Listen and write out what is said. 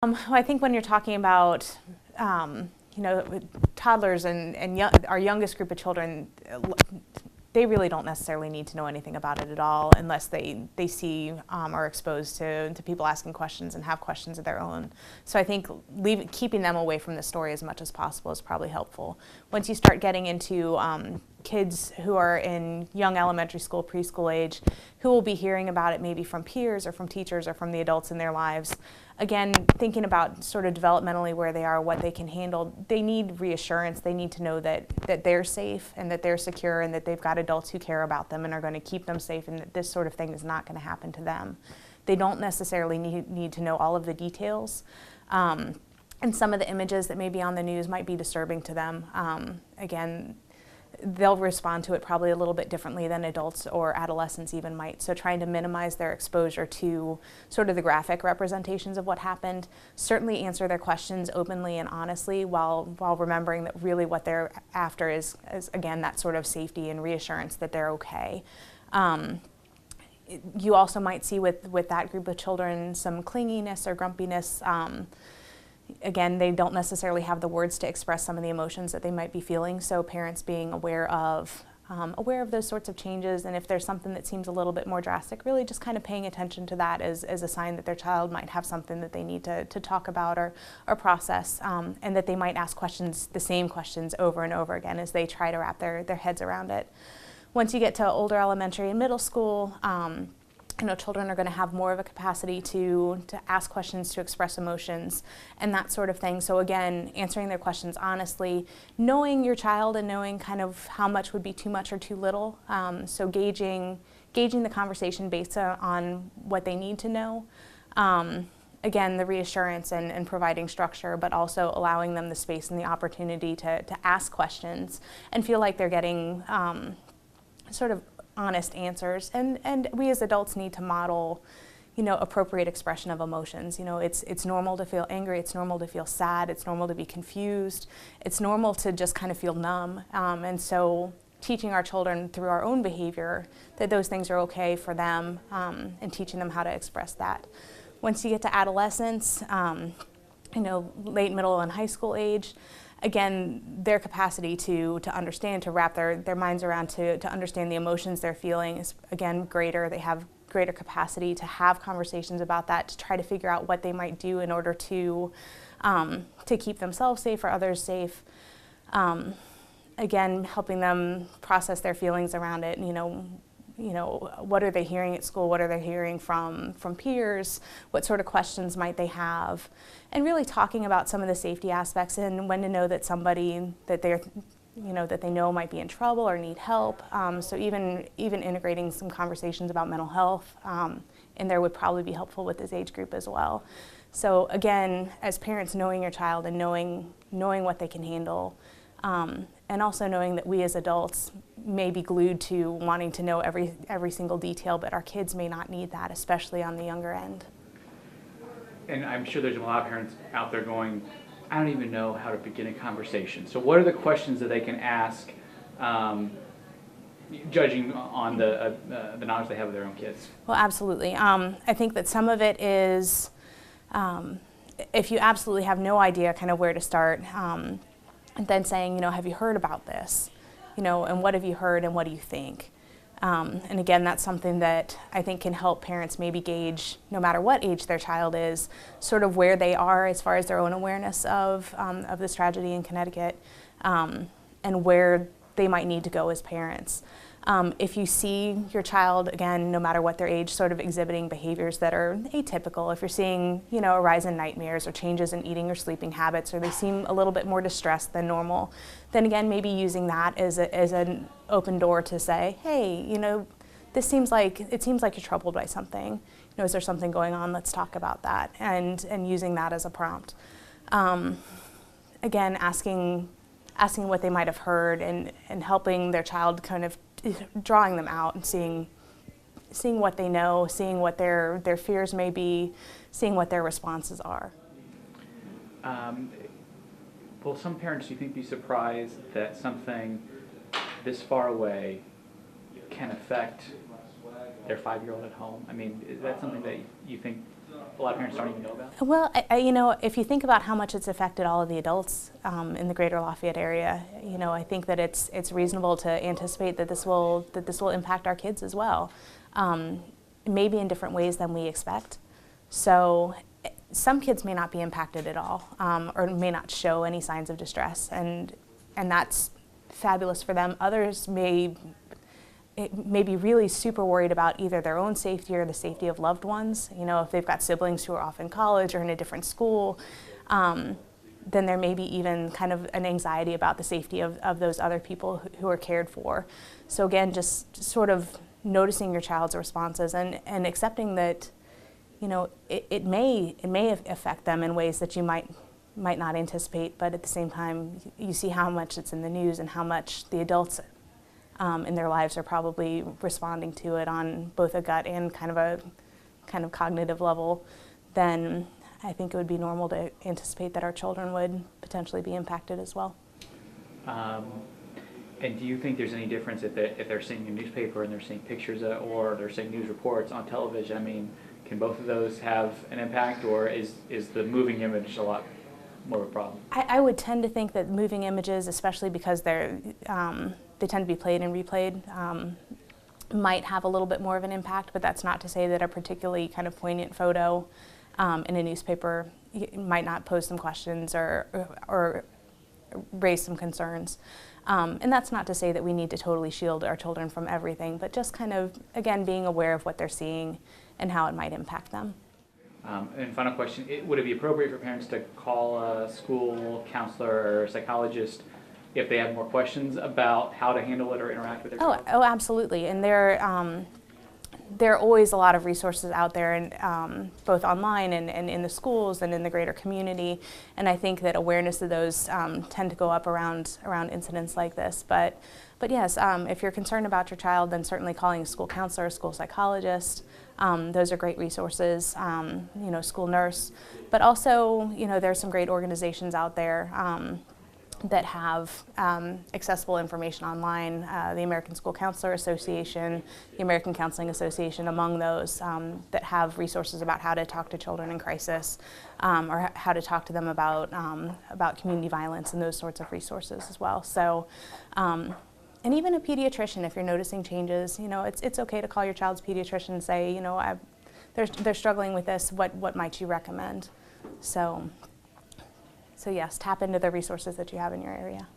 Well, I think when you're talking about, toddlers and our youngest group of children, they really don't necessarily need to know anything about it at all unless they see or are exposed to people asking questions and have questions of their own. So I think keeping them away from the story as much as possible is probably helpful. Once you start getting into kids who are in young elementary school, preschool age, who will be hearing about it maybe from peers or from teachers or from the adults in their lives, again, thinking about sort of developmentally where they are, what they can handle, they need reassurance. They need to know that they're safe and that they're secure and that they've got adults who care about them and are going to keep them safe and that this sort of thing is not going to happen to them. They don't necessarily need to know all of the details. And some of the images that may be on the news might be disturbing to them. Again, they'll respond to it probably a little bit differently than adults or adolescents even might. So trying to minimize their exposure to sort of the graphic representations of what happened, certainly answer their questions openly and honestly while remembering that really what they're after is again, that sort of safety and reassurance that they're okay. You also might see with that group of children some clinginess or grumpiness. Again, they don't necessarily have the words to express some of the emotions that they might be feeling, so parents being aware of those sorts of changes, and if there's something that seems a little bit more drastic, really just kind of paying attention to that as a sign that their child might have something that they need to talk about or process, and that they might ask questions, the same questions over and over again as they try to wrap their heads around it. Once you get to older elementary and middle school, children are going to have more of a capacity to ask questions, to express emotions, and that sort of thing. So again, answering their questions honestly, knowing your child and knowing kind of how much would be too much or too little. So gauging the conversation based on what they need to know. Again, the reassurance and providing structure, but also allowing them the space and the opportunity to ask questions and feel like they're getting sort of honest answers, and we as adults need to model, appropriate expression of emotions. It's normal to feel angry, it's normal to feel sad, it's normal to be confused, it's normal to just kind of feel numb, and so teaching our children through our own behavior that those things are okay for them, and teaching them how to express that. Once you get to adolescence, late middle and high school age, again, their capacity to understand, to wrap their minds around, to understand the emotions they're feeling is, again, greater. They have greater capacity to have conversations about that, to try to figure out what they might do in order to keep themselves safe or others safe. Again, helping them process their feelings around it. What are they hearing at school? What are they hearing from peers? What sort of questions might they have? And really talking about some of the safety aspects and when to know that somebody that they know might be in trouble or need help. So even integrating some conversations about mental health in there would probably be helpful with this age group as well. So again, as parents, knowing your child and knowing what they can handle. And also knowing that we as adults may be glued to wanting to know every single detail, but our kids may not need that, especially on the younger end. And I'm sure there's a lot of parents out there going, I don't even know how to begin a conversation. So what are the questions that they can ask, judging on the knowledge they have of their own kids? Well, absolutely. I think that some of it is, if you absolutely have no idea kind of where to start, and then saying, have you heard about this? And what have you heard and what do you think? And again, that's something that I think can help parents maybe gauge, no matter what age their child is, sort of where they are as far as their own awareness of this tragedy in Connecticut, and where they might need to go as parents. If you see your child, again, no matter what their age, sort of exhibiting behaviors that are atypical, if you're seeing, a rise in nightmares or changes in eating or sleeping habits, or they seem a little bit more distressed than normal, then again, maybe using that as an open door to say, hey, it seems like you're troubled by something. Is there something going on? Let's talk about that, and using that as a prompt. Again, asking what they might have heard and helping their child, kind of drawing them out and seeing what they know, seeing what their fears may be, seeing what their responses are. Will some parents, do you think, be surprised that something this far away can affect their 5-year-old at home? I mean, is that something that you think a lot of parents don't even know about? Well, you know, if you think about how much it's affected all of the adults in the greater Lafayette area, you know, I think that it's reasonable to anticipate that this will impact our kids as well, maybe in different ways than we expect. So some kids may not be impacted at all, or may not show any signs of distress, and that's fabulous for them. Others may be really super worried about either their own safety or the safety of loved ones. You know, if they've got siblings who are off in college or in a different school, then there may be even kind of an anxiety about the safety of those other people who are cared for. So again, just sort of noticing your child's responses and accepting that, you know, it may affect them in ways that you might not anticipate, but at the same time, you see how much it's in the news and how much the adults in their lives are probably responding to it on both a gut and kind of cognitive level. Then I think it would be normal to anticipate that our children would potentially be impacted as well. And do you think there's any difference if they're seeing a newspaper and they're seeing pictures or they're seeing news reports on television? I mean, can both of those have an impact, or is the moving image a lot more of a problem? I would tend to think that moving images, especially because they tend to be played and replayed, might have a little bit more of an impact, but that's not to say that a particularly kind of poignant photo in a newspaper might not pose some questions or raise some concerns. And that's not to say that we need to totally shield our children from everything, but just kind of, again, being aware of what they're seeing and how it might impact them. And final question, would it be appropriate for parents to call a school counselor or psychologist if they have more questions about how to handle it or interact with their child? Oh, absolutely. And there are always a lot of resources out there, and both online and in the schools and in the greater community. And I think that awareness of those tend to go up around incidents like this. But yes, if you're concerned about your child, then certainly calling a school counselor, a school psychologist. Those are great resources, you know, school nurse. But also, you know, there's some great organizations out there that have accessible information online, the American School Counselor Association, the American Counseling Association, among those that have resources about how to talk to children in crisis, or how to talk to them about community violence and those sorts of resources as well. So, and even a pediatrician, if you're noticing changes, you know, it's okay to call your child's pediatrician and say, you know, they're struggling with this. What might you recommend? So yes, tap into the resources that you have in your area.